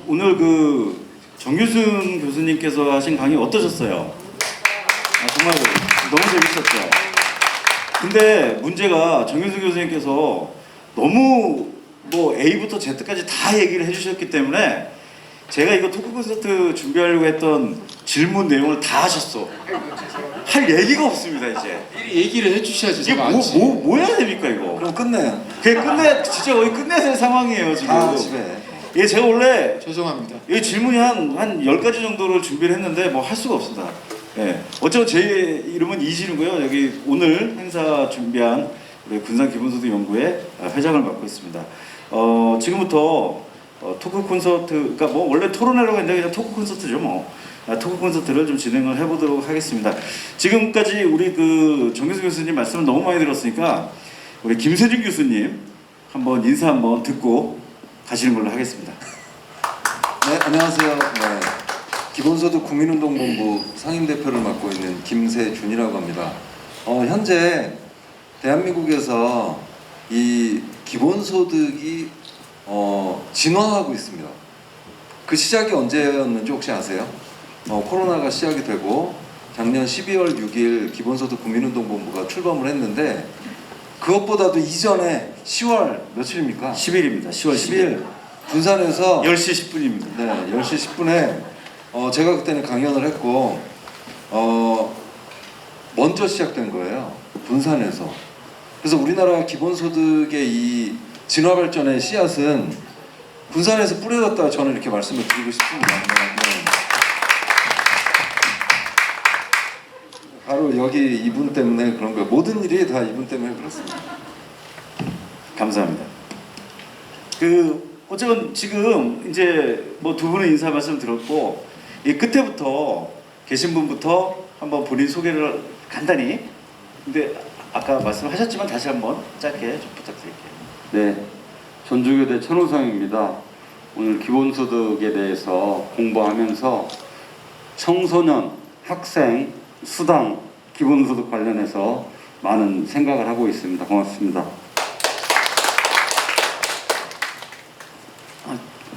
오늘 그 정규승 교수님께서 하신 강의 어떠셨어요? 정말 너무 재밌었죠. 근데 문제가 정규승 교수님께서 너무 뭐 A부터 Z까지 다 얘기를 해주셨기 때문에 제가 이거 토크 콘서트 준비하려고 했던 질문 내용을 다 하셨어. 할 얘기가 없습니다 이제. 미리 얘기를 해주셔야지. 이게 제가 뭐 해야 됩니까 이거? 그럼 끝내요. 그게 진짜 거의 끝내야 될 상황이에요 지금. 아, 집에. 예, 제가 원래 죄송합니다. 이 질문이 한 10가지 정도를 준비를 했는데 뭐 할 수가 없습니다. 예. 어쩌면 제 이름은 이진우고요. 여기 오늘 행사 준비한 우리 군산기본소득연구회 회장을 맡고 있습니다. 지금부터 토크 콘서트, 그러니까 뭐 원래 토론회라고 했는데 그냥 토크 콘서트죠 뭐. 토크 콘서트를 좀 진행을 해보도록 하겠습니다. 지금까지 우리 그 정규승 교수님 말씀을 너무 많이 들었으니까 우리 김세준 교수님 한번 인사 한번 듣고 가시는 걸로 하겠습니다. 네, 안녕하세요. 네, 기본소득 국민운동본부 상임대표를 맡고 있는 김세준이라고 합니다. 현재 대한민국에서 이 기본소득이 진화하고 있습니다. 그 시작이 언제였는지 혹시 아세요? 코로나가 시작이 되고 작년 12월 6일 기본소득 국민운동본부가 출범을 했는데 그것보다도 이전에 10월 며칠입니까? 10일입니다. 10월 10일. 군산에서 10시 10분입니다. 네, 10시 10분에 제가 그때는 강연을 했고 먼저 시작된 거예요. 군산에서. 그래서 우리나라 기본소득의 이 진화 발전의 씨앗은 군산에서 뿌려졌다 저는 이렇게 말씀을 드리고 싶습니다. 네. 바로 여기 이분 때문에 그런 거예요. 모든 일이 다 이분 때문에 그렇습니다. 감사합니다. 어쨌든 지금 이제 뭐 두 분의 인사 말씀 들었고 이 끝에부터 계신 분부터 한번 본인 소개를 간단히. 근데 아까 말씀하셨지만 다시 한번 짧게 좀 부탁드릴게요. 네, 전주교대 천우성입니다. 오늘 기본소득에 대해서 공부하면서 청소년, 학생, 수당, 기본소득 관련해서 많은 생각을 하고 있습니다. 고맙습니다.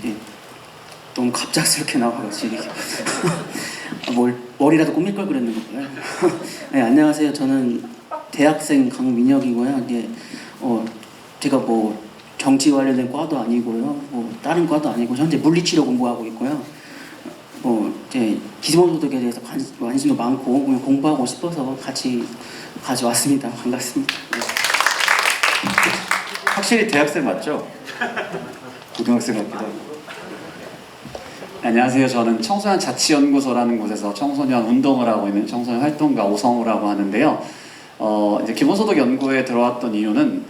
네. 너무 갑작스럽게 나와가지고 머리라도 꾸밀 걸 그랬는 거고요. 네, 안녕하세요. 저는 대학생 강민혁이고요. 네, 제가 뭐 정치 관련된 과도 아니고요. 뭐 다른 과도 아니고 현재 물리치료 공부하고 있고요. 이제 기본소득에 대해서 관심도 많고 그냥 공부하고 싶어서 같이 가져왔습니다. 반갑습니다. 네. 확실히 대학생 맞죠? 고등학생 같기도 하고. 안녕하세요. 저는 청소년 자치연구소라는 곳에서 청소년 운동을 하고 있는 청소년 활동가 오성우라고 하는데요. 이제 기본소득 연구에 들어왔던 이유는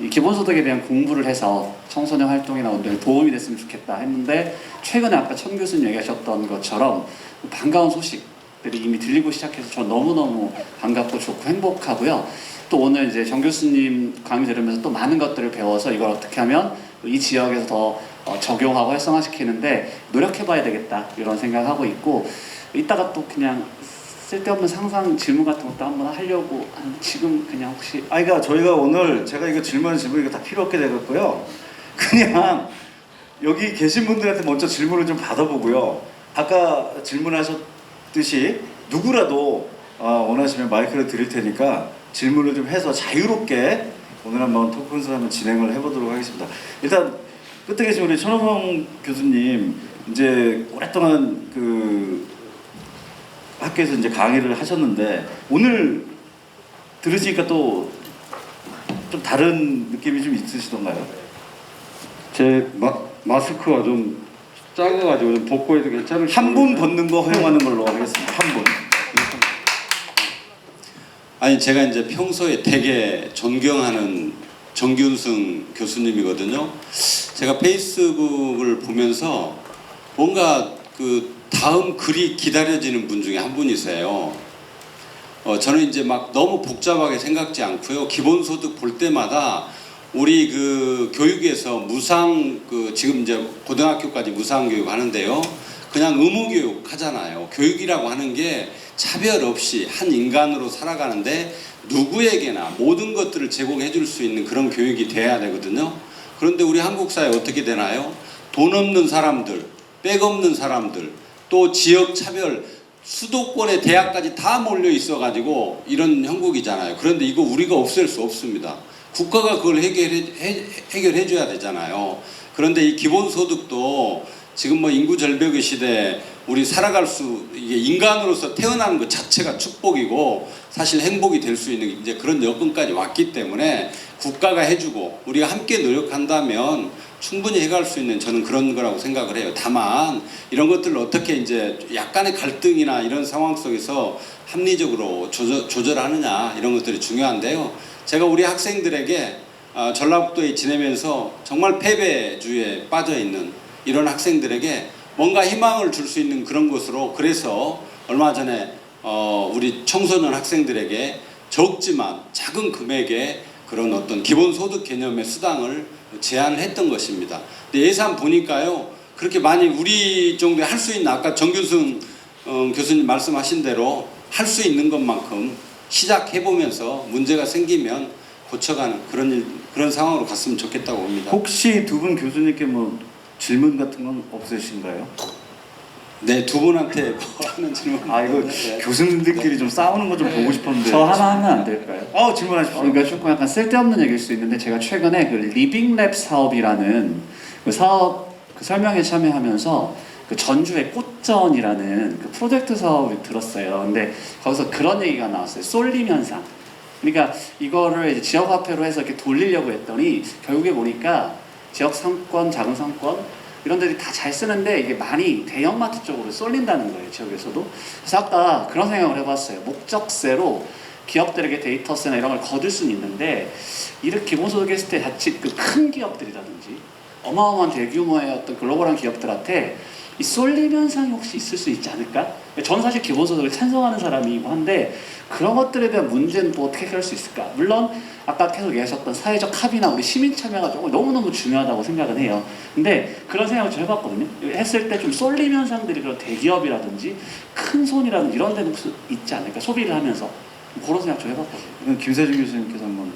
이 기본소득에 대한 공부를 해서 청소년 활동이나 운동에 도움이 됐으면 좋겠다 했는데 최근에 아까 천 교수님 얘기하셨던 것처럼 반가운 소식들이 이미 들리고 시작해서 저 너무너무 반갑고 좋고 행복하고요. 또 오늘 이제 정 교수님 강의 들으면서 또 많은 것들을 배워서 이걸 어떻게 하면 이 지역에서 더 적용하고 활성화시키는데 노력해봐야 되겠다 이런 생각하고 있고 이따가 또 그냥 쓸데없는 상상 질문 같은 것도 한번 하려고 지금 그냥 혹시 그러니까 저희가 오늘 제가 이거 질문 이거 다 필요 없게 되겠고요. 그냥 여기 계신 분들한테 먼저 질문을 좀 받아보고요. 아까 질문하셨듯이 누구라도 원하시면 마이크를 드릴 테니까 질문을 좀 해서 자유롭게 오늘 한번 토크 콘서트 한번 진행을 해보도록 하겠습니다. 일단 끝에 계신 우리 천호성 교수님 이제 오랫동안 그 학교에서 이제 강의를 하셨는데 오늘 들으시니까 또 좀 다른 느낌이 좀 있으시던가요? 제 마스크가 좀 작아가지고 좀 벗고 해도 괜찮을까요? 한 분 벗는 거 허용하는 걸로 하겠습니다. 한 분. 아니 제가 이제 평소에 되게 존경하는 정규승 교수님이거든요. 제가 페이스북을 보면서 뭔가 그 다음 글이 기다려지는 분 중에 한 분이세요. 저는 이제 막 너무 복잡하게 생각지 않고요. 기본소득 볼 때마다 우리 그 교육에서 무상 지금 이제 고등학교까지 무상 교육 하는데요. 그냥 의무 교육 하잖아요. 교육이라고 하는 게 차별 없이 한 인간으로 살아가는데 누구에게나 모든 것들을 제공해 줄 수 있는 그런 교육이 돼야 되거든요. 그런데 우리 한국 사회 어떻게 되나요? 돈 없는 사람들, 백 없는 사람들, 또 지역 차별, 수도권의 대학까지 다 몰려 있어가지고 이런 형국이잖아요. 그런데 이거 우리가 없앨 수 없습니다. 국가가 그걸 해결해 줘야 되잖아요. 그런데 이 기본소득도 지금 뭐 인구 절벽의 시대에 우리 살아갈 수, 이게 인간으로서 태어나는 것 자체가 축복이고 사실 행복이 될 수 있는 이제 그런 여건까지 왔기 때문에 국가가 해주고 우리가 함께 노력한다면 충분히 해갈 수 있는 저는 그런 거라고 생각을 해요. 다만 이런 것들을 어떻게 이제 약간의 갈등이나 이런 상황 속에서 합리적으로 조절하느냐 이런 것들이 중요한데요. 제가 우리 학생들에게 전라북도에 지내면서 정말 패배주의에 빠져 있는 이런 학생들에게 뭔가 희망을 줄 수 있는 그런 것으로, 그래서 얼마 전에 우리 청소년 학생들에게 적지만 작은 금액의 그런 어떤 기본소득 개념의 수당을 제안을 했던 것입니다. 근데 예산 보니까요, 그렇게 많이 우리 정도에 할 수 있는, 아까 정균승 교수님 말씀하신 대로 할 수 있는 것만큼 시작해보면서 문제가 생기면 고쳐가는 그런 상황으로 갔으면 좋겠다고 봅니다. 혹시 두 분 교수님께 뭐 질문 같은 건 없으신가요? 네, 두 분한테 뭐 하는 질문. 아 이거 교수님들끼리 좀 싸우는 거 좀 보고 싶었는데. 저 하나 하면 안 될까요? 질문하십시오. 그러니까 조금 약간 쓸데없는 얘기일 수 있는데, 제가 최근에 그 리빙랩 사업이라는 그 사업 그 설명에 참여하면서 그 전주의 꽃전이라는 그 프로젝트 사업을 들었어요. 근데 거기서 그런 얘기가 나왔어요. 쏠림 현상. 그러니까 이거를 이제 지역화폐로 해서 이렇게 돌리려고 했더니 결국에 보니까 지역 상권, 작은 상권 이런 데들이 다 잘 쓰는데 이게 많이 대형마트 쪽으로 쏠린다는 거예요, 지역에서도. 그래서 아까 그런 생각을 해봤어요. 목적세로 기업들에게 데이터세나 이런 걸 거둘 수는 있는데, 이렇게 기본소득 했을 때 자칫 그 큰 기업들이라든지 어마어마한 대규모의 어떤 글로벌한 기업들한테 이 쏠림 현상이 혹시 있을 수 있지 않을까? 저는 사실 기본소득을 찬성하는 사람이고 한데, 그런 것들에 대한 문제는 또 어떻게 해결할 수 있을까? 물론 아까 계속 얘기하셨던 사회적 합의나 우리 시민 참여가 너무너무 중요하다고 생각은 해요. 근데 그런 생각을 좀 해봤거든요. 했을 때 좀 쏠림 현상들이 그런 대기업이라든지 큰 손이라든지 이런 데는 혹시 있지 않을까? 소비를 하면서 그런 생각 좀 해봤거든요. 이건 김세준 교수님께서 한번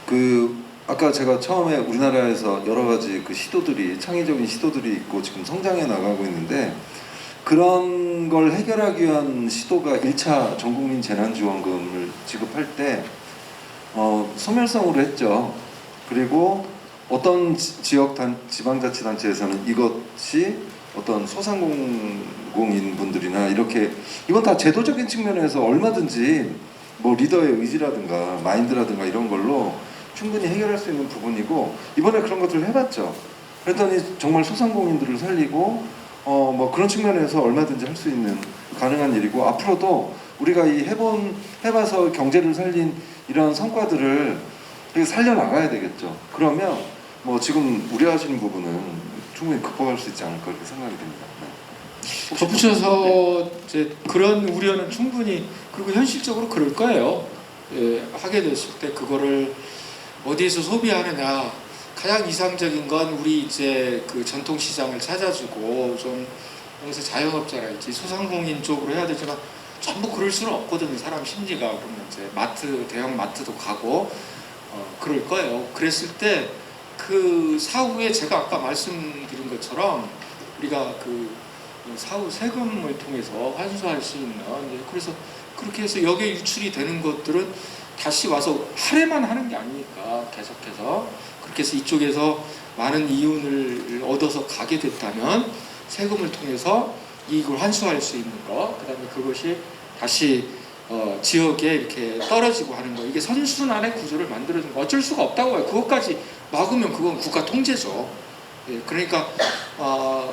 대답해. 아까 제가 처음에 우리나라에서 여러 가지 그 시도들이, 창의적인 시도들이 있고 지금 성장해 나가고 있는데, 그런 걸 해결하기 위한 시도가 1차 전국민 재난지원금을 지급할 때 소멸성으로 했죠. 그리고 어떤 지방자치단체에서는 이것이 어떤 소상공인 분들이나 이렇게, 이건 다 제도적인 측면에서 얼마든지 뭐 리더의 의지라든가 마인드라든가 이런 걸로 충분히 해결할 수 있는 부분이고, 이번에 그런 것들을 해봤죠. 그랬더니 정말 소상공인들을 살리고 뭐 그런 측면에서 얼마든지 할 수 있는 가능한 일이고, 앞으로도 우리가 이 해봐서 경제를 살린 이런 성과들을 살려나가야 되겠죠. 그러면 뭐 지금 우려하시는 부분은 충분히 극복할 수 있지 않을까 그렇게 생각이 됩니다. 네. 덧붙여서 이제 그런 우려는 충분히, 그리고 현실적으로 그럴 거예요. 예, 하게 됐을 때 그거를 어디에서 소비하느냐, 가장 이상적인 건 우리 이제 그 전통 시장을 찾아주고, 좀 여기서 자영업자랄지 소상공인 쪽으로 해야 되지만 전부 그럴 수는 없거든요. 사람 심리가. 그러면 이제 대형 마트도 가고 그럴 거예요. 그랬을 때 그 사후에 제가 아까 말씀드린 것처럼 우리가 그 사후 세금을 통해서 환수할 수 있는, 그래서 그렇게 해서 여기에 유출이 되는 것들은 다시 와서 할애만 하는 게 아니니까 계속해서 그렇게 해서 이쪽에서 많은 이윤을 얻어서 가게 됐다면 세금을 통해서 이익을 환수할 수 있는 거, 그다음에 그것이 다시 지역에 이렇게 떨어지고 하는 거, 이게 선순환의 구조를 만들어주는 거 어쩔 수가 없다고 해요. 그것까지 막으면 그건 국가 통제죠. 예, 그러니까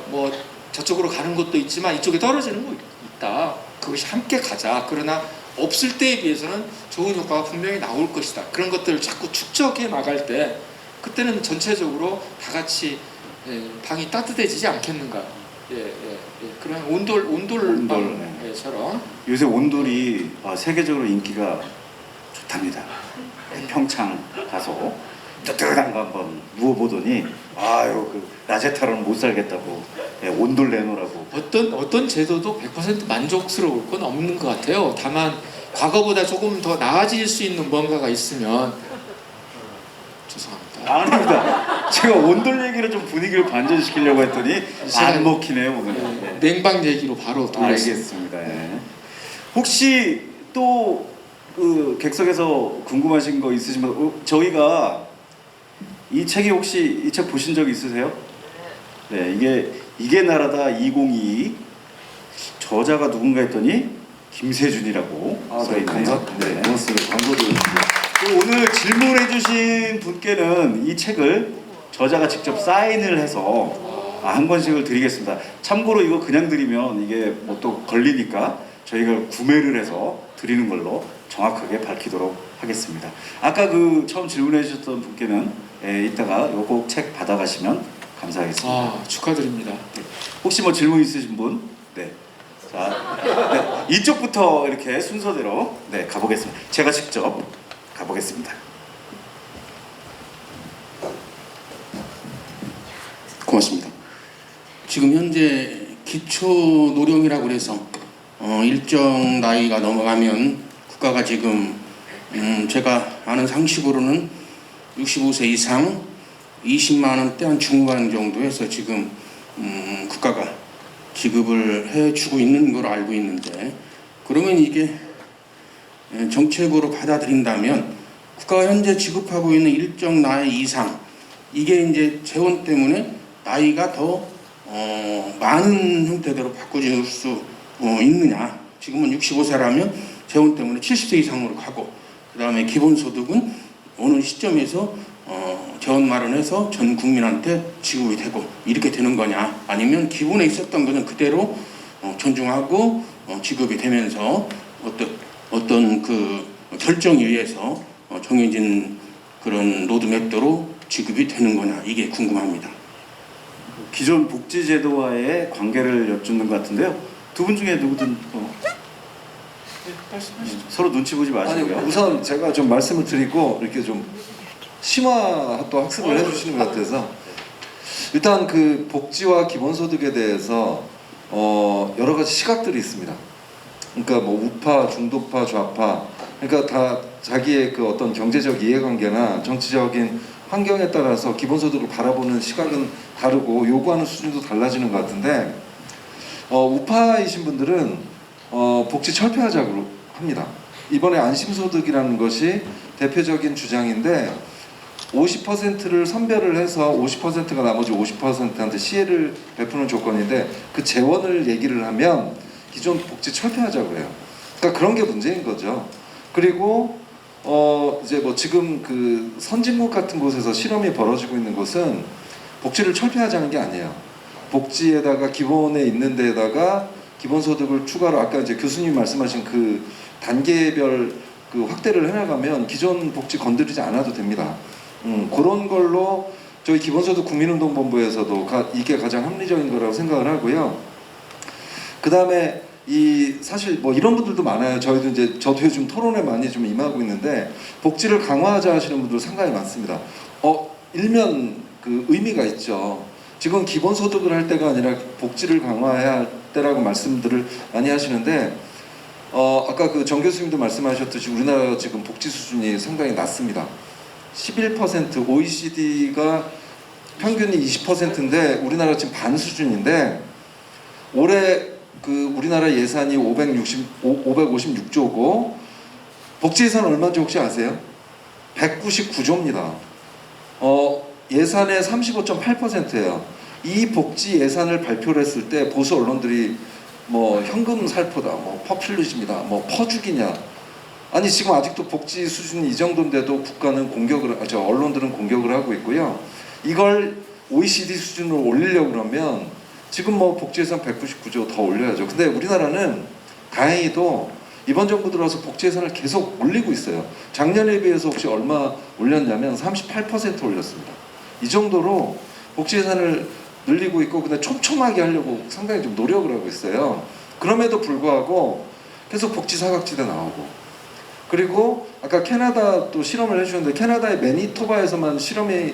뭐 저쪽으로 가는 것도 있지만 이쪽에 떨어지는 거 있다. 그것이 함께 가자. 그러나 없을 때에 비해서는 좋은 효과가 분명히 나올 것이다. 그런 것들을 자꾸 축적해 나갈 때, 그때는 전체적으로 다 같이 방이 따뜻해지지 않겠는가. 그런 온돌방처럼. 요새 온돌이 세계적으로 인기가 좋답니다. 평창 가서 뜨뜻한 거 한번 누워보더니 그 라제타로는 못 살겠다고 온돌 내놓으라고. 어떤 제도도 100% 만족스러울 건 없는 것 같아요. 다만 과거보다 조금 더 나아질 수 있는 뭔가가 있으면. 죄송합니다. 아닙니다. 제가 온돌 얘기로 좀 분위기를 반전시키려고 했더니 안 먹히네요 오늘. 네. 냉방 얘기로 바로 돌렸습니다. 알겠습니다. 예. 혹시 또 그 객석에서 궁금하신 거 있으시면 저희가 이 책이 혹시 이 책 보신 적 있으세요? 네, 이게 나라다 2022 저자가 누군가 했더니 김세준이라고 아, 써 네, 있네요. 네, 고맙습니다. 광고도 또 오늘 질문해주신 분께는 이 책을 저자가 직접 사인을 해서 한 권씩을 드리겠습니다. 참고로 이거 그냥 드리면 이게 뭐 또 걸리니까 저희가 구매를 해서 드리는 걸로 정확하게 밝히도록 하겠습니다. 아까 그 처음 질문해주셨던 분께는 이따가 요거 책 받아가시면 감사하겠습니다. 아, 축하드립니다. 혹시 뭐 질문 있으신 분? 네. 자, 네. 이쪽부터 이렇게 순서대로 네 가보겠습니다. 제가 직접 가보겠습니다. 고맙습니다. 지금 현재 기초 노령이라고 그래서 일정 나이가 넘어가면 국가가 지금 제가 아는 상식으로는 65세 이상 20만 원대 한 중반 정도 해서 지금 국가가 지급을 해주고 있는 걸 알고 있는데, 그러면 이게 정책으로 받아들인다면 국가가 현재 지급하고 있는 일정 나이 이상, 이게 이제 재원 때문에 나이가 더 많은 형태대로 바꿔줄 수 있느냐. 지금은 65세라면 재원 때문에 70세 이상으로 가고, 그 다음에 기본소득은 어느 시점에서 재원 마련해서 전 국민한테 지급이 되고 이렇게 되는 거냐, 아니면 기본에 있었던 것은 그대로 존중하고 지급이 되면서 어떤 그 결정에 의해서 정해진 그런 로드맵대로 지급이 되는 거냐, 이게 궁금합니다. 기존 복지제도와의 관계를 여쭙는 것 같은데요. 두 분 중에 누구든 서로 눈치 보지 아니 마시고요. 우선 제가 좀 말씀을 드리고 이렇게 좀 심화 또 학습을 해주시는 것 같아서, 일단 그 복지와 기본소득에 대해서 여러 가지 시각들이 있습니다. 그러니까 뭐 우파, 중도파, 좌파, 그러니까 다 자기의 그 어떤 경제적 이해관계나 정치적인 환경에 따라서 기본소득을 바라보는 시각은 다르고 요구하는 수준도 달라지는 것 같은데, 우파이신 분들은 복지 철폐하자고 합니다. 이번에 안심소득이라는 것이 대표적인 주장인데, 50%를 선별을 해서 50%가 나머지 50%한테 시혜를 베푸는 조건인데, 그 재원을 얘기를 하면 기존 복지 철폐하자고 해요. 그러니까 그런 게 문제인 거죠. 그리고 이제 뭐 지금 그 선진국 같은 곳에서 실험이 벌어지고 있는 것은 복지를 철폐하자는 게 아니에요. 복지에다가 기본에 있는 데에다가 기본소득을 추가로 아까 이제 교수님 말씀하신 그 단계별 그 확대를 해나가면 기존 복지 건드리지 않아도 됩니다. 그런 걸로 저희 기본소득 국민운동본부에서도 이게 가장 합리적인 거라고 생각을 하고요. 그 다음에 사실 뭐 이런 분들도 많아요. 저희도 이제 저도 요즘 토론에 많이 좀 임하고 있는데, 복지를 강화하자 하시는 분들 상당히 많습니다. 일면 그 의미가 있죠. 지금 기본소득을 할 때가 아니라 복지를 강화해야 할 때라고 말씀들을 많이 하시는데, 아까 그 정 교수님도 말씀하셨듯이 우리나라 지금 복지 수준이 상당히 낮습니다. 11%, OECD가 평균이 20%인데 우리나라 지금 반 수준인데, 올해 그 우리나라 예산이 556조고 복지 예산 얼마인지 혹시 아세요? 199조입니다. 예산의 35.8%예요. 이 복지 예산을 발표를 했을 때 보수 언론들이 뭐 현금 살포다, 뭐 퍼퓰리즘이다, 뭐 퍼주기냐. 아니 지금 아직도 복지 수준이 이 정도인데도 국가는 언론들은 공격을 하고 있고요. 이걸 OECD 수준으로 올리려고 그러면 지금 뭐 복지 예산 199조 더 올려야죠. 근데 우리나라는 다행히도 이번 정부 들어서 복지 예산을 계속 올리고 있어요. 작년에 비해서 혹시 얼마 올렸냐면 38% 올렸습니다. 이 정도로 복지 예산을 늘리고 있고, 근데 촘촘하게 하려고 상당히 좀 노력을 하고 있어요. 그럼에도 불구하고 계속 복지 사각지대 나오고, 그리고 아까 캐나다 또 실험을 해주셨는데, 캐나다의 매니토바에서만 실험이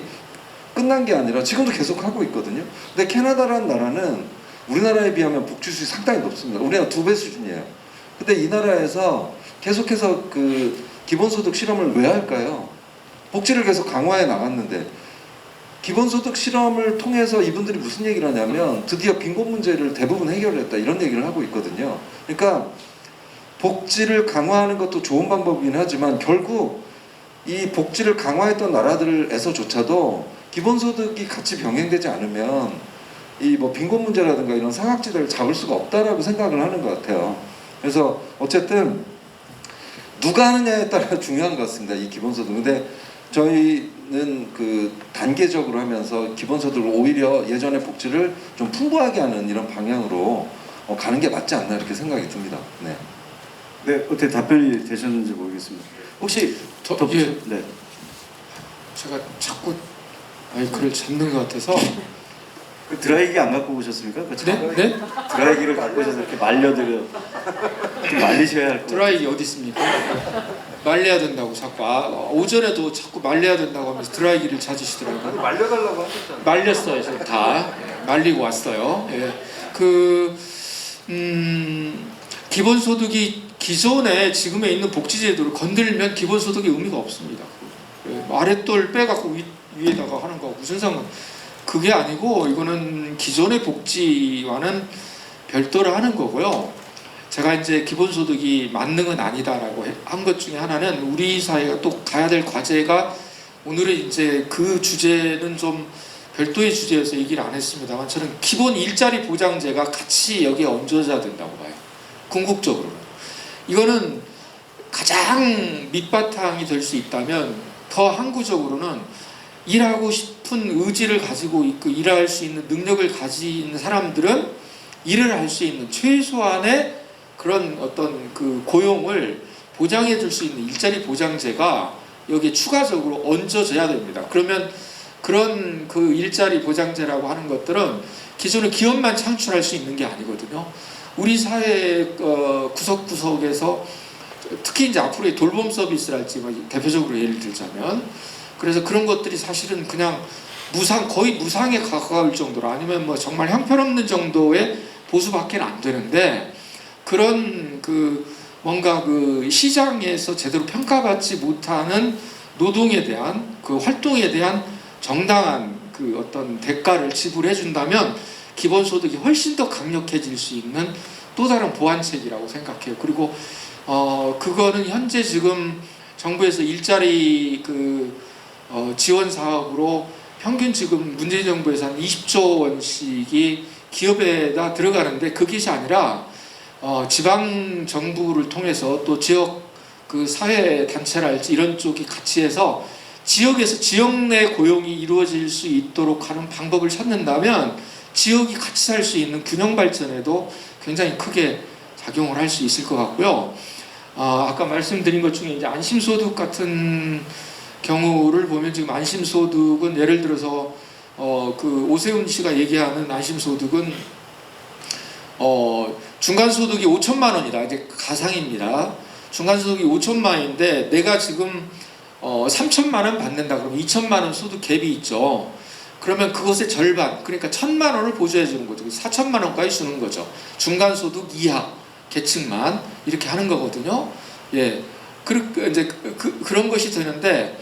끝난 게 아니라 지금도 계속 하고 있거든요. 근데 캐나다라는 나라는 우리나라에 비하면 복지 수준이 상당히 높습니다. 우리나라 2배 수준이에요. 근데 이 나라에서 계속해서 그 기본소득 실험을 왜 할까요? 복지를 계속 강화해 나갔는데 기본소득 실험을 통해서 이분들이 무슨 얘기를 하냐면 드디어 빈곤 문제를 대부분 해결했다 이런 얘기를 하고 있거든요. 그러니까 복지를 강화하는 것도 좋은 방법이긴 하지만 결국 이 복지를 강화했던 나라들에서조차도 기본소득이 같이 병행되지 않으면 이 뭐 빈곤 문제라든가 이런 사각지대를 잡을 수가 없다라고 생각을 하는 것 같아요. 그래서 어쨌든 누가 하느냐에 따라 중요한 것 같습니다. 이 기본소득. 근데 저희는 그 단계적으로 하면서 기본소득을 오히려 예전의 복지를 좀 풍부하게 하는 이런 방향으로 가는 게 맞지 않나 이렇게 생각이 듭니다. 네. 네, 어떻게 답변이 되셨는지 모르겠습니다. 혹시 예. 네. 제가 자꾸 마이크를 잡는 것 같아서. 그 드라이기 안 갖고 오셨습니까? 그 네? 네? 드라이기를 갖고 오셔서 이렇게 말려드려 좀 말리셔야 할 것 같아요. 드라이기 어디 있습니까? 말려야 된다고 자꾸 오전에도 자꾸 말려야 된다고 하면서 드라이기를 찾으시더라고요. 말려달라고 하셨잖아요. 말렸어요, 지금 다 말리고 왔어요. 예. 기본소득이 기존에 지금에 있는 복지제도를 건들면 기본소득의 의미가 없습니다. 예. 아랫돌 빼갖고 위에다가 하는 거 무슨 상관? 그게 아니고 이거는 기존의 복지와는 별도로 하는 거고요. 제가 이제 기본소득이 만능은 아니다라고 한 것 중에 하나는 우리 사회가 또 가야 될 과제가 오늘은 이제 그 주제는 좀 별도의 주제여서 얘기를 안 했습니다만 저는 기본 일자리 보장제가 같이 여기에 얹어져야 된다고 봐요. 궁극적으로는. 이거는 가장 밑바탕이 될 수 있다면 더 항구적으로는 일하고 싶은 의지를 가지고 있고 일할 수 있는 능력을 가진 사람들은 일을 할 수 있는 최소한의 그런 어떤 그 고용을 보장해 줄 수 있는 일자리 보장제가 여기에 추가적으로 얹어져야 됩니다. 그러면 그런 그 일자리 보장제라고 하는 것들은 기존의 기업만 창출할 수 있는 게 아니거든요. 우리 사회 구석구석에서 특히 이제 앞으로의 돌봄 서비스랄지 뭐 대표적으로 예를 들자면 그래서 그런 것들이 사실은 그냥 거의 무상에 가까울 정도로 아니면 뭐 정말 형편없는 정도의 보수밖에는 안 되는데 그런 그 뭔가 그 시장에서 제대로 평가받지 못하는 노동에 대한 그 활동에 대한 정당한 그 어떤 대가를 지불해 준다면 기본소득이 훨씬 더 강력해질 수 있는 또 다른 보완책이라고 생각해요. 그리고 그거는 현재 지금 정부에서 일자리 지원 사업으로 평균 지금 문재인 정부에서 한 20조 원씩이 기업에다 들어가는데 그것이 아니라 지방 정부를 통해서 또 지역 그 사회 단체랄지 이런 쪽이 같이 해서 지역에서 지역 내 고용이 이루어질 수 있도록 하는 방법을 찾는다면 지역이 같이 살 수 있는 균형 발전에도 굉장히 크게 작용을 할 수 있을 것 같고요. 아까 말씀드린 것 중에 이제 안심소득 같은 경우를 보면 지금 안심소득은 예를 들어서 그 오세훈 씨가 얘기하는 안심소득은 중간소득이 5천만 원이다. 이제 가상입니다. 중간소득이 5천만 원인데 내가 지금 3천만 원 받는다. 그러면 2천만 원 소득 갭이 있죠. 그러면 그것의 절반, 그러니까 1,000만 원을 보조해 주는 거죠. 4천만 원까지 주는 거죠. 중간소득 이하 계층만 이렇게 하는 거거든요. 예, 이제 그런 것이 되는데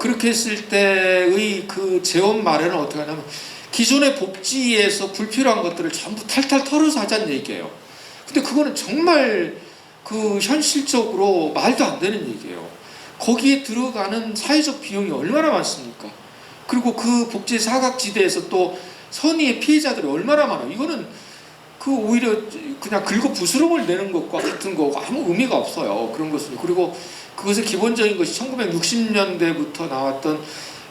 그렇게 했을 때의 그 재원 마련은 어떻게 하냐면 기존의 복지에서 불필요한 것들을 전부 탈탈 털어서 하자는 얘기예요. 근데 그거는 정말 그 현실적으로 말도 안 되는 얘기예요. 거기에 들어가는 사회적 비용이 얼마나 많습니까? 그리고 그 복지 사각지대에서 또 선의의 피해자들이 얼마나 많아요. 이거는 그 오히려 그냥 긁어 부스럼을 내는 것과 같은 거고 아무 의미가 없어요. 그런 것은. 그리고 그것의 기본적인 것이 1960년대부터 나왔던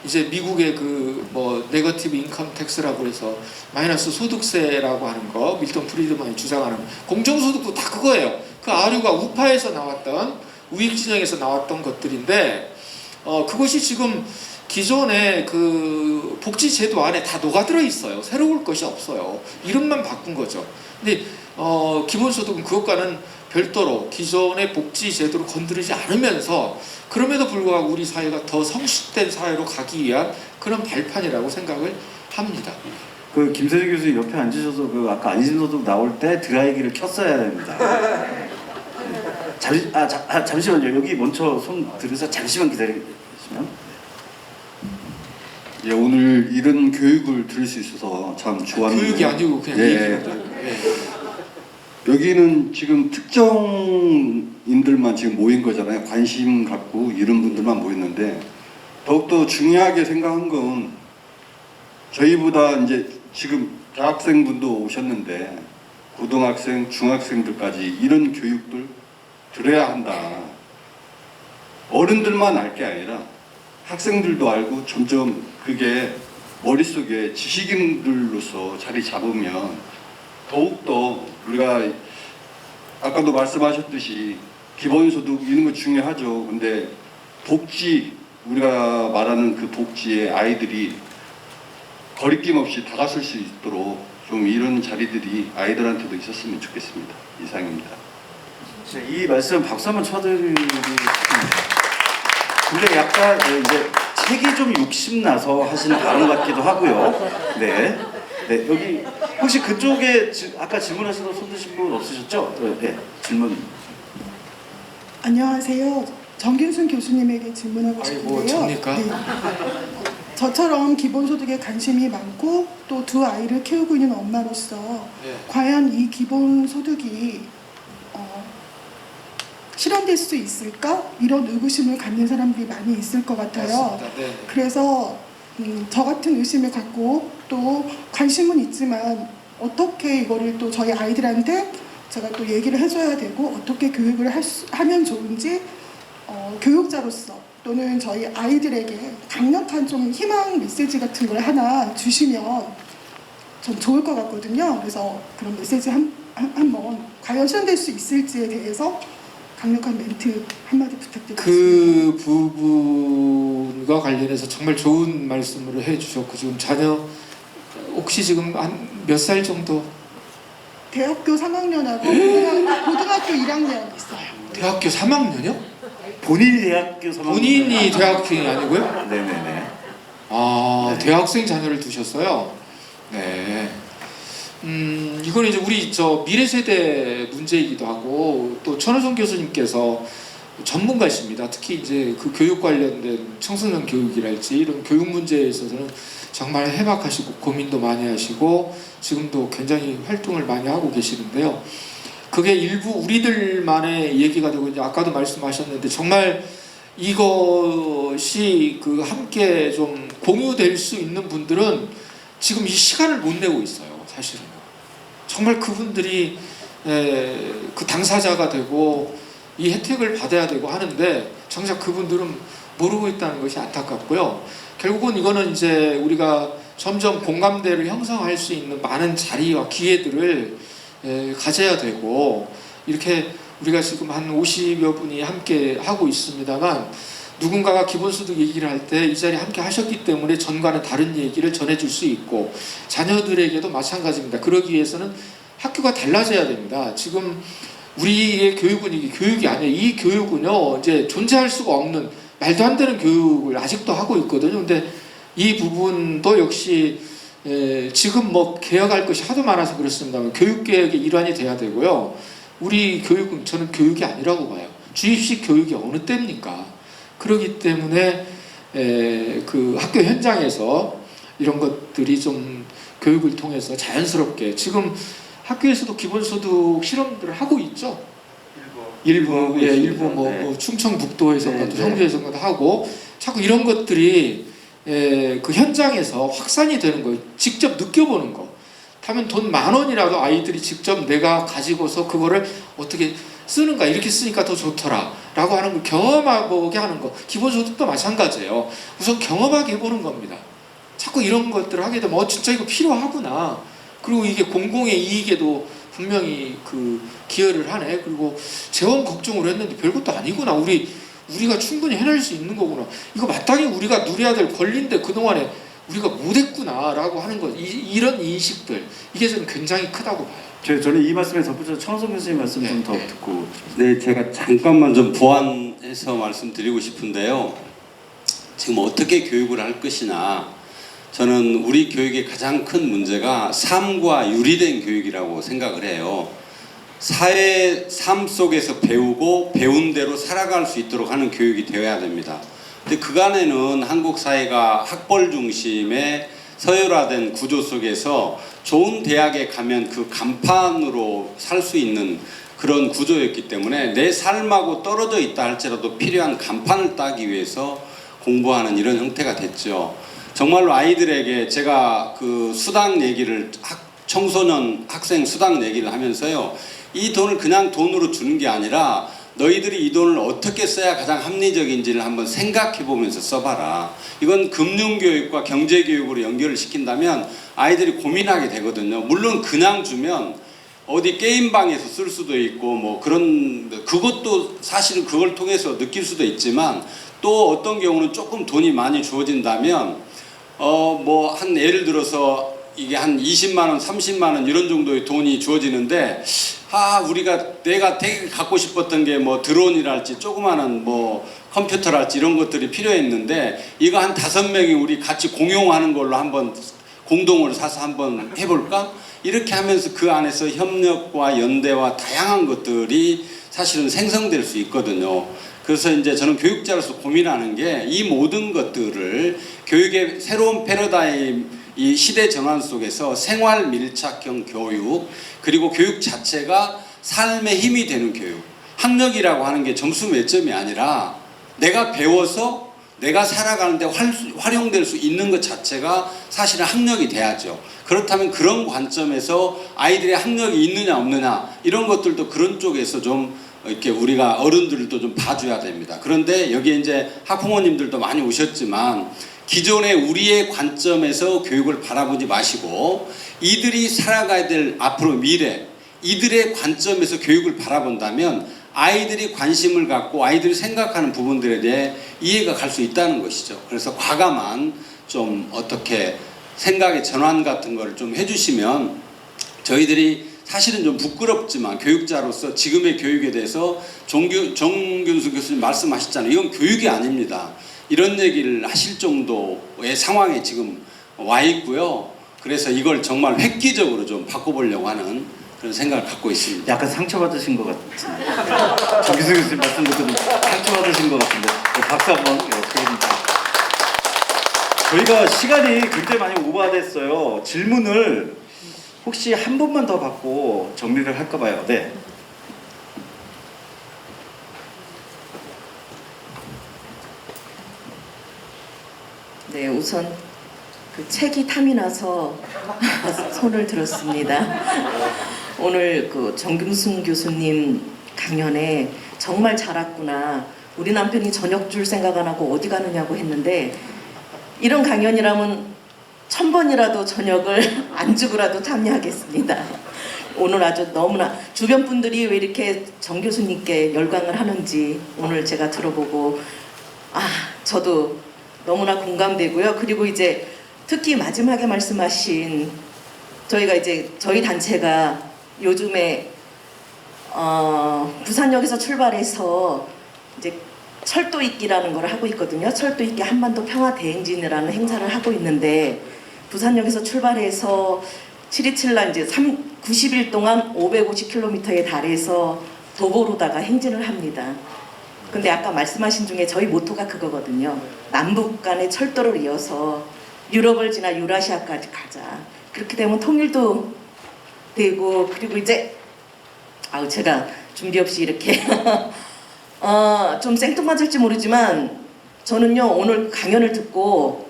이제 미국의 그 뭐 네거티브 인컴 텍스라고 해서 마이너스 소득세라고 하는 거 밀턴 프리드만이 주장하는 공정소득도 다 그거예요. 그 아류가 우파에서 나왔던 우익진영에서 나왔던 것들인데 그것이 지금 기존의 그 복지제도 안에 다 녹아들어 있어요. 새로울 것이 없어요. 이름만 바꾼 거죠. 근데 기본소득은 그것과는 별도로 기존의 복지제도를 건드리지 않으면서 그럼에도 불구하고 우리 사회가 더 성숙된 사회로 가기 위한 그런 발판이라고 생각을 합니다. 그 김세진 교수님 옆에 앉으셔서 그 아까 안심소득 나올 때 드라이기를 켰어야 됩니다. 잠시만요. 여기 먼저 손 들으셔서 잠시만 기다리시면. 예, 오늘 이런 교육을 들을 수 있어서 참 좋았는데 교육이 아니고 그냥 예. 얘기입니다. 예. 여기는 지금 특정인들만 지금 모인 거잖아요. 관심 갖고 이런 분들만 모였는데 더욱더 중요하게 생각한 건 저희보다 이제 지금 대학생분도 오셨는데 고등학생, 중학생들까지 이런 교육들 들어야 한다. 어른들만 알 게 아니라 학생들도 알고 점점 그게 머릿속에 지식인들로서 자리 잡으면 더욱더 우리가 아까도 말씀하셨듯이 기본소득 이런 거 중요하죠. 근데 복지, 우리가 말하는 그 복지에 아이들이 거리낌 없이 다가설 수 있도록 좀 이런 자리들이 아이들한테도 있었으면 좋겠습니다. 이상입니다. 이 말씀 박수 한번 쳐드리고 싶습니다. 근데 약간 이제 책이 좀 욕심나서 하시는 발언 같기도 하고요. 네. 네, 여기 혹시 그쪽에 아까 질문하시던 손 드신 분 없으셨죠? 네, 질문. 안녕하세요. 정균순 교수님에게 질문하고 아이고, 싶은데요. 접니까? 네. 저처럼 기본소득에 관심이 많고 또 두 아이를 키우고 있는 엄마로서 네. 과연 이 기본소득이 실현될 수 있을까? 이런 의구심을 갖는 사람들이 많이 있을 것 같아요. 맞습니다. 네. 그래서 저 같은 의심을 갖고 또 관심은 있지만 어떻게 이거를 또 저희 아이들한테 제가 또 얘기를 해줘야 되고 어떻게 교육을 하면 좋은지 교육자로서 또는 저희 아이들에게 강력한 좀 희망 메시지 같은 걸 하나 주시면 전 좋을 것 같거든요. 그래서 그런 메시지 한번 과연 실현될 수 있을지에 대해서 강력한 멘트 한마디 부탁드립니다. 그 부분과 관련해서 정말 좋은 말씀을 해주셨고 지금 자녀 혹시 지금 한 몇 살 정도? 대학교 3학년하고 고등학교 1학년 있어요. 대학교 3학년이요? 본인이 대학교 3학년. 본인이 대학생이 아니고요? 네네네. 아, 네. 대학생 자녀를 두셨어요? 네. 이건 이제 우리 저 미래 세대 문제이기도 하고 또 천호정 교수님께서 전문가십니다. 특히 이제 그 교육 관련된 청소년 교육이랄지 이런 교육 문제에 있어서는 정말 해박하시고 고민도 많이 하시고 지금도 굉장히 활동을 많이 하고 계시는데요. 그게 일부 우리들만의 얘기가 되고 이제 아까도 말씀하셨는데 정말 이것이 그 함께 좀 공유될 수 있는 분들은 지금 이 시간을 못 내고 있어요. 사실은 정말 그분들이 그 당사자가 되고 이 혜택을 받아야 되고 하는데 정작 그분들은 모르고 있다는 것이 안타깝고요. 결국은 이거는 이제 우리가 점점 공감대를 형성할 수 있는 많은 자리와 기회들을 가져야 되고 이렇게 우리가 지금 한 50여 분이 함께 하고 있습니다만 누군가가 기본소득 얘기를 할 때 이 자리에 함께 하셨기 때문에 전과는 다른 얘기를 전해줄 수 있고 자녀들에게도 마찬가지입니다. 그러기 위해서는 학교가 달라져야 됩니다. 지금 우리의 교육은 이게 교육이 아니에요. 이 교육은요 이제 존재할 수가 없는 말도 안 되는 교육을 아직도 하고 있거든요. 근데 이 부분도 역시 지금 뭐 개혁할 것이 하도 많아서 그렇습니다만 교육개혁의 일환이 돼야 되고요. 우리 교육은 저는 교육이 아니라고 봐요. 주입식 교육이 어느 때입니까? 그렇기 때문에 그 학교 현장에서 이런 것들이 좀 교육을 통해서 자연스럽게 지금 학교에서도 기본소득 실험들을 하고 있죠. 일부 일부 뭐 충청북도에서도 성주에서도 하고 자꾸 이런 것들이 그 현장에서 확산이 되는 거예요. 직접 느껴보는 거. 하면 돈 10,000원이라도 아이들이 직접 내가 가지고서 그거를 어떻게 쓰는가 이렇게 쓰니까 더 좋더라 라고 하는 거 경험하게 하는 거. 기본소득도 마찬가지예요. 우선 경험하게 해보는 겁니다. 자꾸 이런 것들을 하게 되면 진짜 이거 필요하구나. 그리고 이게 공공의 이익에도 분명히 그 기여를 하네. 그리고 재원 걱정을 했는데 별것도 아니구나. 우리가 충분히 해낼 수 있는 거구나. 이거 마땅히 우리가 누려야 될 권리인데 그동안에 우리가 못했구나 라고 하는 것. 이런 인식들 이게 저는 굉장히 크다고 봐요. 저는 이 말씀에 덧붙여서 천호성 교수님 말씀 좀 더 듣고. 네, 제가 잠깐만 좀 보완해서 말씀드리고 싶은데요. 지금 어떻게 교육을 할 것이냐. 저는 우리 교육의 가장 큰 문제가 삶과 유리된 교육이라고 생각을 해요. 삶 속에서 배우고 배운 대로 살아갈 수 있도록 하는 교육이 되어야 됩니다. 근데 그간에는 한국 사회가 학벌 중심의 서열화된 구조 속에서 좋은 대학에 가면 그 간판으로 살 수 있는 그런 구조였기 때문에 내 삶하고 떨어져 있다 할지라도 필요한 간판을 따기 위해서 공부하는 이런 형태가 됐죠. 정말로 아이들에게 제가 그 수당 얘기를 청소년 학생 수당 얘기를 하면서요, 이 돈을 그냥 돈으로 주는 게 아니라 너희들이 이 돈을 어떻게 써야 가장 합리적인지를 한번 생각해 보면서 써봐라. 이건 금융교육과 경제교육으로 연결을 시킨다면 아이들이 고민하게 되거든요. 물론 그냥 주면 어디 게임방에서 쓸 수도 있고 뭐 그런, 그것도 사실은 그걸 통해서 느낄 수도 있지만, 또 어떤 경우는 조금 돈이 많이 주어진다면 뭐 한 예를 들어서 이게 한 20만 원, 30만 원 이런 정도의 돈이 주어지는데, 내가 되게 갖고 싶었던 게 뭐 드론이랄지 조그마한 뭐 컴퓨터랄지 이런 것들이 필요했는데, 이거 한 5명이 우리 같이 공용하는 걸로 한번 공동으로 사서 한번 해볼까? 이렇게 하면서 그 안에서 협력과 연대와 다양한 것들이 사실은 생성될 수 있거든요. 그래서 이제 저는 교육자로서 고민하는 게, 이 모든 것들을 교육의 새로운 패러다임, 이 시대 전환 속에서 생활 밀착형 교육, 그리고 교육 자체가 삶의 힘이 되는 교육. 학력이라고 하는 게 점수 몇 점이 아니라 내가 배워서 내가 살아가는데 활용될 수 있는 것 자체가 사실은 학력이 돼야죠. 그렇다면 그런 관점에서 아이들의 학력이 있느냐 없느냐 이런 것들도 그런 쪽에서 좀 이렇게 우리가 어른들도 좀 봐줘야 됩니다. 그런데 여기에 이제 학부모님들도 많이 오셨지만, 기존의 우리의 관점에서 교육을 바라보지 마시고 이들이 살아가야 될 앞으로 미래, 이들의 관점에서 교육을 바라본다면 아이들이 관심을 갖고 아이들이 생각하는 부분들에 대해 이해가 갈 수 있다는 것이죠. 그래서 과감한 좀 어떻게 생각의 전환 같은 거를 좀 해주시면, 저희들이 사실은 좀 부끄럽지만 교육자로서 지금의 교육에 대해서 정균수 교수님 말씀하셨잖아요. 이건 교육이 아닙니다. 이런 얘기를 하실 정도의 상황에 지금 와 있고요. 그래서 이걸 정말 획기적으로 좀 바꿔보려고 하는 그런 생각을 갖고 있습니다. 약간 상처받으신 것 같은데. 정기수 교수님 말씀 듣고 좀 상처받으신 것 같은데. 박수 한번 드립니다. 저희가 시간이 굉장히 많이 오버됐어요. 질문을 혹시 한 번만 더 받고 정리를 할까 봐요. 네. 네, 우선 그 책이 탐이 나서 손을 들었습니다. 오늘 그 정균승 교수님 강연에 정말 잘 왔구나. 우리 남편이 저녁 줄 생각 안 하고 어디 가느냐고 했는데, 이런 강연이라면 1000번이라도 저녁을 안 주고라도 참여하겠습니다. 오늘 아주 너무나 주변 분들이 왜 이렇게 정 교수님께 열광을 하는지 오늘 제가 들어보고 저도 너무나 공감되고요. 그리고 이제 특히 마지막에 말씀하신, 저희가 이제 저희 단체가 요즘에 부산역에서 출발해서 이제 철도 잊기라는 걸 하고 있거든요. 철도 잊기 한반도 평화 대행진이라는 행사를 하고 있는데, 부산역에서 출발해서 727날 이제 90일 동안 550km에 달해서 도보로다가 행진을 합니다. 근데 아까 말씀하신 중에 저희 모토가 그거거든요. 남북 간의 철도를 이어서 유럽을 지나 유라시아까지 가자. 그렇게 되면 통일도 되고, 그리고 이제 제가 준비 없이 이렇게 좀 생뚱맞을지 모르지만, 저는요 오늘 강연을 듣고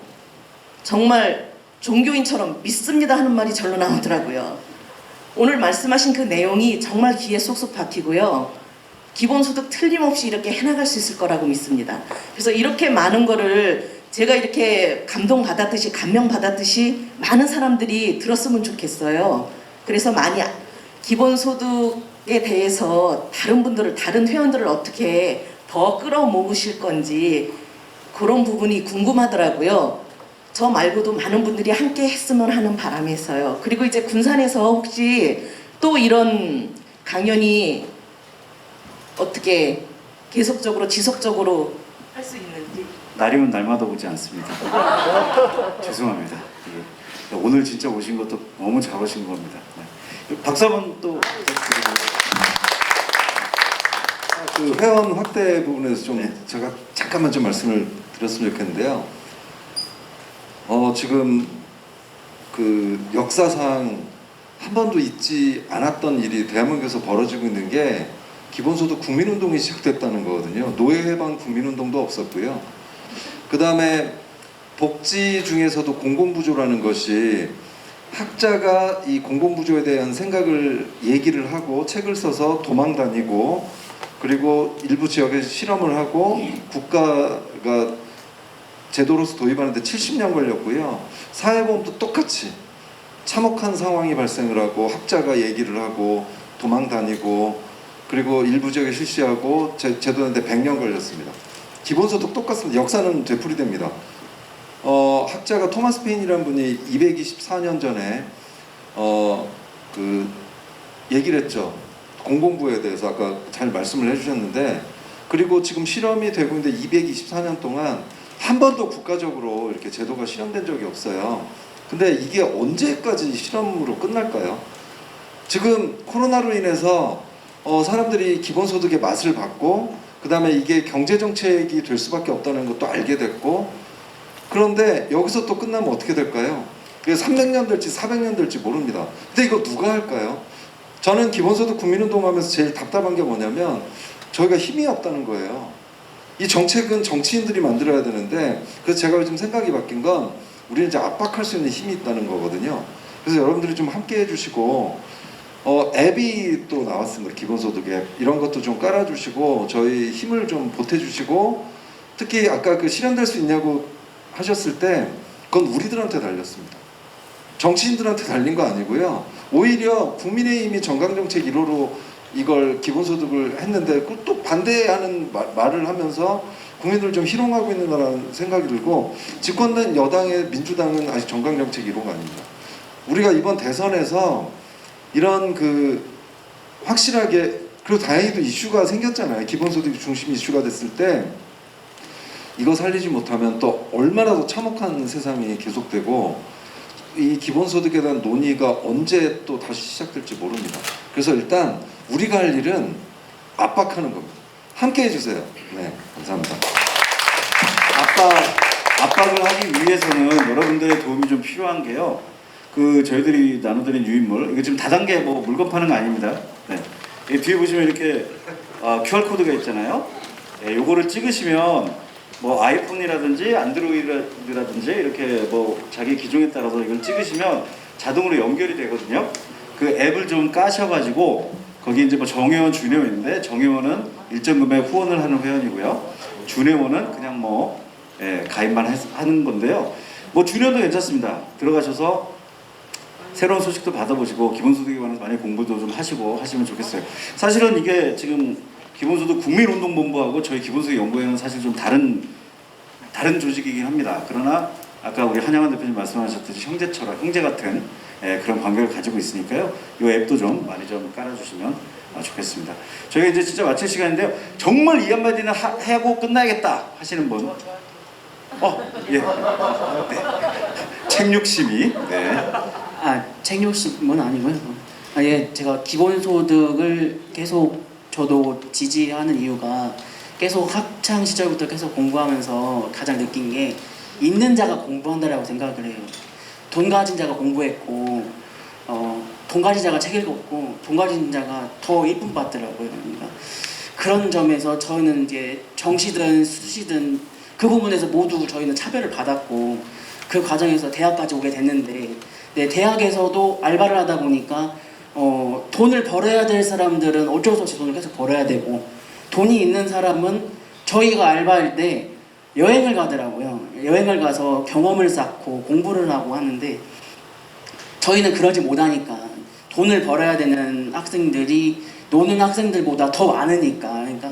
정말 종교인처럼 믿습니다 하는 말이 절로 나오더라고요. 오늘 말씀하신 그 내용이 정말 귀에 쏙쏙 박히고요. 기본소득 틀림없이 이렇게 해나갈 수 있을 거라고 믿습니다. 그래서 이렇게 많은 거를 제가 이렇게 감동받았듯이 감명받았듯이 많은 사람들이 들었으면 좋겠어요. 그래서 많이 기본소득에 대해서 다른 회원들을 어떻게 더 끌어모으실 건지 그런 부분이 궁금하더라고요. 저 말고도 많은 분들이 함께 했으면 하는 바람에서요. 그리고 이제 군산에서 혹시 또 이런 강연이 어떻게 계속적으로 지속적으로 할 수 있는지. 날이면 날마다 오지 않습니다. 죄송합니다. 예. 오늘 진짜 오신 것도 너무 잘 오신 겁니다. 네. 박수 한번 또 그 회원 확대 부분에서 좀 네. 제가 잠깐만 좀 말씀을 드렸으면 좋겠는데요. 지금 그 역사상 한 번도 있지 않았던 일이 대한민국에서 벌어지고 있는 게 기본소득 국민운동이 시작됐다는 거거든요. 노예해방 국민운동도 없었고요. 그 다음에 복지 중에서도 공공부조라는 것이 학자가 이 공공부조에 대한 생각을 얘기를 하고 책을 써서 도망 다니고 그리고 일부 지역에서 실험을 하고 국가가 제도로서 도입하는데 70년 걸렸고요. 사회보험도 똑같이 참혹한 상황이 발생을 하고 학자가 얘기를 하고 도망 다니고 그리고 일부 지역에 실시하고 제도하는데 100년 걸렸습니다. 기본소득 똑같습니다. 역사는 되풀이됩니다. 학자가 토마스 페인이라는 분이 224년 전에 그 얘기를 했죠. 공공부에 대해서 아까 잘 말씀을 해주셨는데 그리고 지금 실험이 되고 있는데 224년 동안 한 번도 국가적으로 이렇게 제도가 실현된 적이 없어요. 근데 이게 언제까지 실험으로 끝날까요? 지금 코로나로 인해서 사람들이 기본소득의 맛을 봤고 그 다음에 이게 경제정책이 될 수밖에 없다는 것도 알게 됐고 그런데 여기서 또 끝나면 어떻게 될까요? 그게 300년 될지 400년 될지 모릅니다. 근데 이거 누가 할까요? 저는 기본소득 국민운동하면서 제일 답답한 게 뭐냐면 저희가 힘이 없다는 거예요. 이 정책은 정치인들이 만들어야 되는데 그래서 제가 요즘 생각이 바뀐 건 우리는 이제 압박할 수 있는 힘이 있다는 거거든요. 그래서 여러분들이 좀 함께 해주시고 앱이 또 나왔습니다. 기본소득 앱 이런 것도 좀 깔아주시고 저희 힘을 좀 보태주시고 특히 아까 그 실현될 수 있냐고 하셨을 때 그건 우리들한테 달렸습니다. 정치인들한테 달린 거 아니고요. 오히려 국민의힘이 정강정책 1호로 이걸 기본소득을 했는데 또 반대하는 말을 하면서 국민들을 좀 희롱하고 있는 거라는 생각이 들고 집권된 여당의 민주당은 아직 정강정책 1호가 아닙니다. 우리가 이번 대선에서 이런 그 확실하게 그리고 다행히도 이슈가 생겼잖아요. 기본소득이 중심 이슈가 됐을 때 이거 살리지 못하면 또 얼마나 더 참혹한 세상이 계속되고 이 기본소득에 대한 논의가 언제 또 다시 시작될지 모릅니다. 그래서 일단 우리가 할 일은 압박하는 겁니다. 함께 해주세요. 네, 감사합니다. 압박을 하기 위해서는 여러분들의 도움이 좀 필요한 게요. 그 저희들이 나눠드린 유인물 이거 지금 다단계 뭐 물건 파는 거 아닙니다. 네. 이 뒤에 보시면 이렇게 QR 코드가 있잖아요. 예, 요거를 찍으시면 뭐 아이폰이라든지 안드로이드라든지 이렇게 뭐 자기 기종에 따라서 이걸 찍으시면 자동으로 연결이 되거든요. 그 앱을 좀 까셔가지고 거기 이제 뭐 정회원, 준회원 있는데 정회원은 일정 금액 후원을 하는 회원이고요. 준회원은 그냥 뭐 가입만 하는 건데요. 뭐 준회원도 괜찮습니다. 들어가셔서 새로운 소식도 받아보시고 기본소득에 관해서 많이 공부도 좀 하시고 하시면 좋겠어요. 사실은 이게 지금 기본소득 국민운동본부하고 저희 기본소득 연구회는 사실 좀 다른 조직이긴 합니다. 그러나 아까 우리 한양환 대표님 말씀하셨듯이 형제처럼 형제 같은 그런 관계를 가지고 있으니까요. 이 앱도 좀 많이 좀 깔아주시면 좋겠습니다. 저희가 이제 진짜 마칠 시간인데요. 정말 이 한마디는 하고 끝나야겠다 하시는 분. 예. 네. 책 욕심이. 네. 책 욕심은 아니고요. 예, 제가 기본소득을 계속 저도 지지하는 이유가 계속 학창 시절부터 계속 공부하면서 가장 느낀 게 있는 자가 공부한다라고 생각을 해요. 돈 가진 자가 공부했고 돈 가진 자가 책 읽었고 돈 가진 자가 더 이쁨 받더라고요. 그러니까 그런 점에서 저희는 이제 정시든 수시든 그 부분에서 모두 저희는 차별을 받았고 그 과정에서 대학까지 오게 됐는데 대학에서도 알바를 하다 보니까 돈을 벌어야 될 사람들은 어쩔 수 없이 돈을 계속 벌어야 되고 돈이 있는 사람은 저희가 알바할 때 여행을 가더라고요. 여행을 가서 경험을 쌓고 공부를 하고 하는데 저희는 그러지 못하니까 돈을 벌어야 되는 학생들이 노는 학생들보다 더 많으니까 그러니까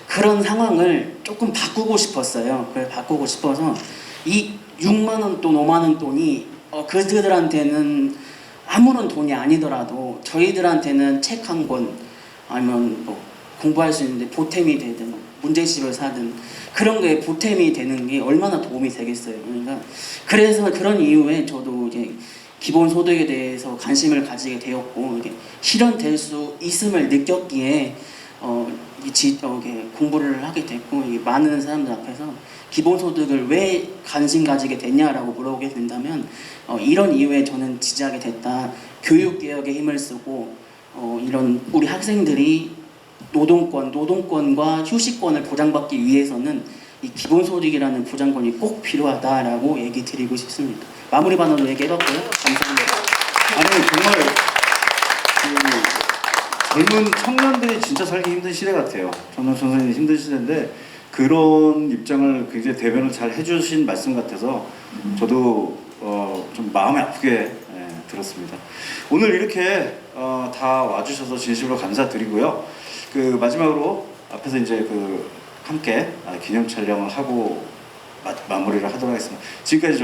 그런 상황을 조금 바꾸고 싶었어요. 그걸 바꾸고 싶어서 이 6만 원 돈, 5만 원 돈이 그들한테는 아무런 돈이 아니더라도 저희들한테는 책 한 권 아니면 뭐 공부할 수 있는데 보탬이 되든 문제집을 사든 그런 게 보탬이 되는 게 얼마나 도움이 되겠어요. 그러니까 그래서 그런 이유에 저도 이제 기본소득에 대해서 관심을 가지게 되었고 이게 실현될 수 있음을 느꼈기에 이게 공부를 하게 됐고 이게 많은 사람들 앞에서 기본소득을 왜 관심 가지게 됐냐라고 물어보게 된다면 이런 이유에 저는 지지하게 됐다. 교육개혁에 힘을 쓰고 이런 우리 학생들이 노동권과 휴식권을 보장받기 위해서는 이 기본소득이라는 보장권이 꼭 필요하다라고 얘기 드리고 싶습니다. 마무리 반응으로 얘기해봤고요. 감사합니다. 아니 정말 그 젊은 청년들이 진짜 살기 힘든 시대 같아요. 전원 선생님 힘든 시대인데 그런 입장을 굉장히 대변을 잘 해주신 말씀 같아서 저도 좀 마음이 아프게 들었습니다. 오늘 이렇게 다 와주셔서 진심으로 감사드리고요. 그 마지막으로 앞에서 이제 그 함께 기념 촬영을 하고 마무리를 하도록 하겠습니다. 지금까지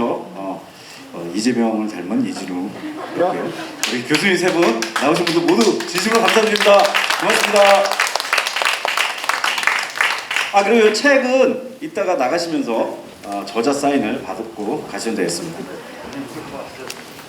이재명을 닮은 이진우였고요. 우리 교수님 세 분 나오신 분들 모두 진심으로 감사드립니다. 고맙습니다. 그리고 이 책은 이따가 나가시면서 저자 사인을 받고 가시면 되겠습니다.